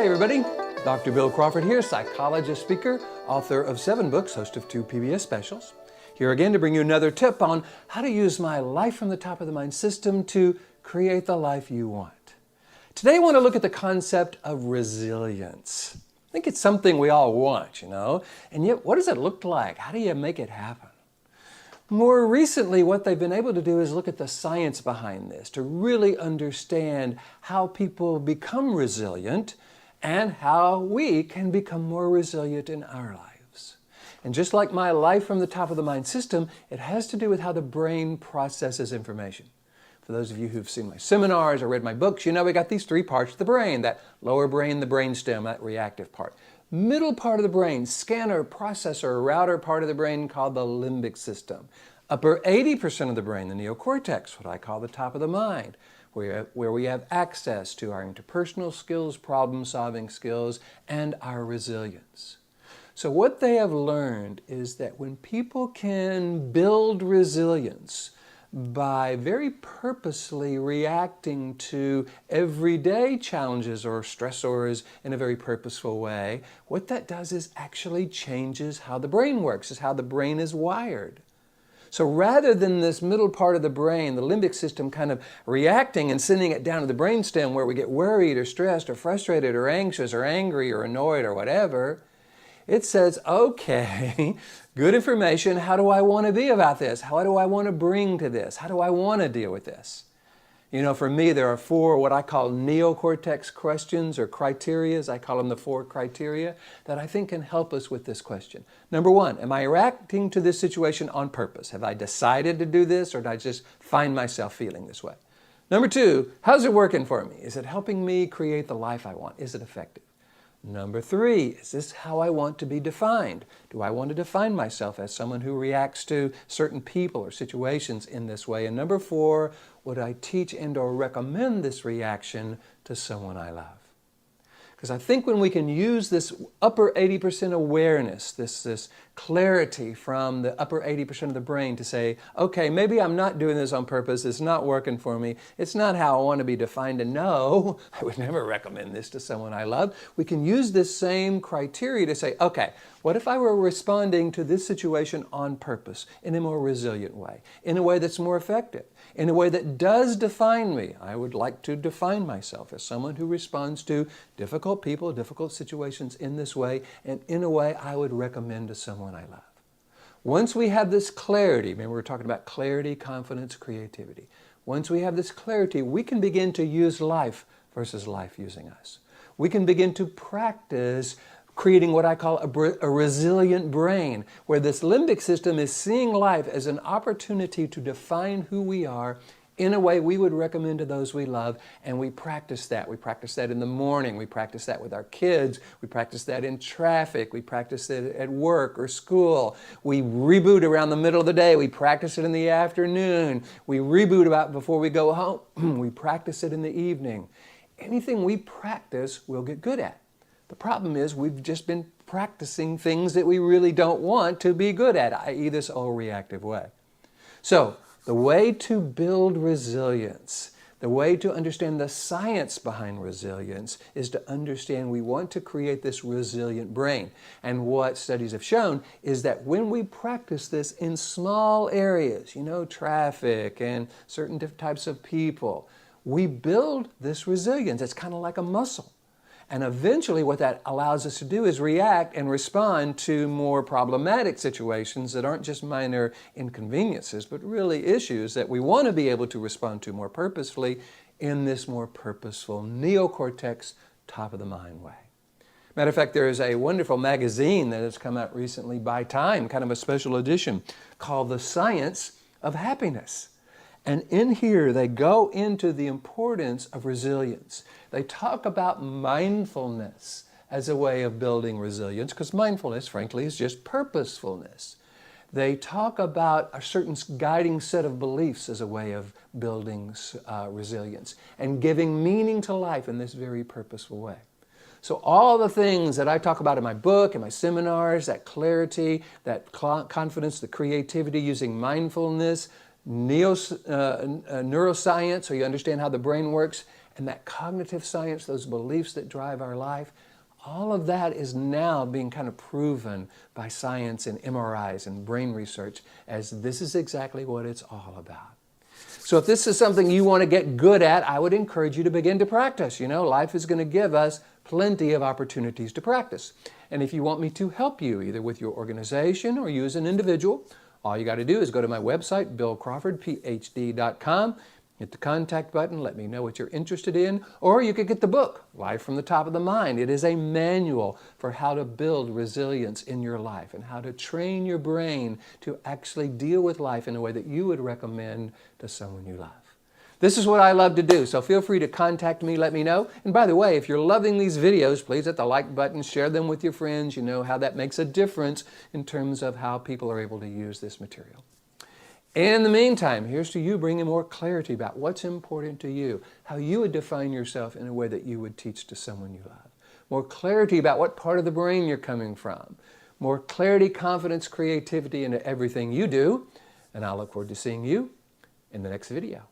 Hi everybody, Dr. Bill Crawford here, psychologist, speaker, author of 7 books, host of 2 PBS specials. Here again to bring you another tip on how to use my life from the top of the mind system to create the life you want. Today I want to look at the concept of resilience. I think it's something we all want, and yet what does it look like? How do you make it happen? More recently, what they've been able to do is look at the science behind this to really understand how people become resilient and how we can become more resilient in our lives. And just like my life from the top of the mind system, it has to do with how the brain processes information. For those of you who've seen my seminars or read my books, you know we got these 3 parts of the brain, that lower brain, the brainstem, that reactive part. Middle part of the brain, scanner, processor, router part of the brain called the limbic system. Upper 80% of the brain, the neocortex, what I call the top of the mind, where we have access to our interpersonal skills, problem-solving skills, and our resilience. So what they have learned is that when people can build resilience by very purposely reacting to everyday challenges or stressors in a very purposeful way, what that does is actually changes how the brain works, is how the brain is wired. So rather than this middle part of the brain, the limbic system, kind of reacting and sending it down to the brainstem where we get worried or stressed or frustrated or anxious or angry or annoyed or whatever, it says, okay, good information, how do I want to be about this? How do I want to bring to this? How do I want to deal with this? For me, there are 4 what I call Neocortex questions or criterias. I call them the 4 criteria that I think can help us with this question. Number 1, am I reacting to this situation on purpose? Have I decided to do this, or did I just find myself feeling this way? Number 2, how's it working for me? Is it helping me create the life I want? Is it effective? Number 3, is this how I want to be defined? Do I want to define myself as someone who reacts to certain people or situations in this way? And number 4, would I teach and or recommend this reaction to someone I love? Because I think when we can use this upper 80% awareness, this clarity from the upper 80% of the brain to say, okay, maybe I'm not doing this on purpose, it's not working for me, it's not how I want to be defined, and no, I would never recommend this to someone I love. We can use this same criteria to say, okay, what if I were responding to this situation on purpose, in a more resilient way, in a way that's more effective, in a way that does define me? I would like to define myself as someone who responds to difficult people, difficult situations in this way, and in a way I would recommend to someone I love. Once we have this clarity, remember we're talking about clarity, confidence, creativity. Once we have this clarity, we can begin to use life versus life using us. We can begin to practice creating what I call a resilient brain, where this limbic system is seeing life as an opportunity to define who we are in a way we would recommend to those we love, and we practice that. We practice that in the morning, we practice that with our kids, we practice that in traffic, we practice it at work or school, we reboot around the middle of the day, we practice it in the afternoon, we reboot about before we go home, we practice it in the evening. Anything we practice, we'll get good at. The problem is we've just been practicing things that we really don't want to be good at, i.e. this old reactive way. So, the way to build resilience, the way to understand the science behind resilience is to understand we want to create this resilient brain. And what studies have shown is that when we practice this in small areas, traffic and certain different types of people, we build this resilience. It's kind of like a muscle. And eventually what that allows us to do is react and respond to more problematic situations that aren't just minor inconveniences, but really issues that we want to be able to respond to more purposefully in this more purposeful neocortex, top of the mind way. Matter of fact, there is a wonderful magazine that has come out recently by Time, kind of a special edition, called The Science of Happiness. And in here, they go into the importance of resilience. They talk about mindfulness as a way of building resilience, because mindfulness, frankly, is just purposefulness. They talk about a certain guiding set of beliefs as a way of building resilience and giving meaning to life in this very purposeful way. So all the things that I talk about in my book, in my seminars, that clarity, that confidence, the creativity using mindfulness, neuroscience, so you understand how the brain works, and that cognitive science, those beliefs that drive our life, all of that is now being kind of proven by science and MRIs and brain research as this is exactly what it's all about. So if this is something you want to get good at, I would encourage you to begin to practice. You know, life is going to give us plenty of opportunities to practice. And if you want me to help you, either with your organization or you as an individual, all you got to do is go to my website, billcrawfordphd.com, hit the contact button, let me know what you're interested in, or you could get the book, Life from the Top of the Mind. It is a manual for how to build resilience in your life and how to train your brain to actually deal with life in a way that you would recommend to someone you love. This is what I love to do, so feel free to contact me, let me know. And by the way, if you're loving these videos, please hit the like button, share them with your friends. You know how that makes a difference in terms of how people are able to use this material. And in the meantime, here's to you bringing more clarity about what's important to you, how you would define yourself in a way that you would teach to someone you love. More clarity about what part of the brain you're coming from. More clarity, confidence, creativity into everything you do. And I'll look forward to seeing you in the next video.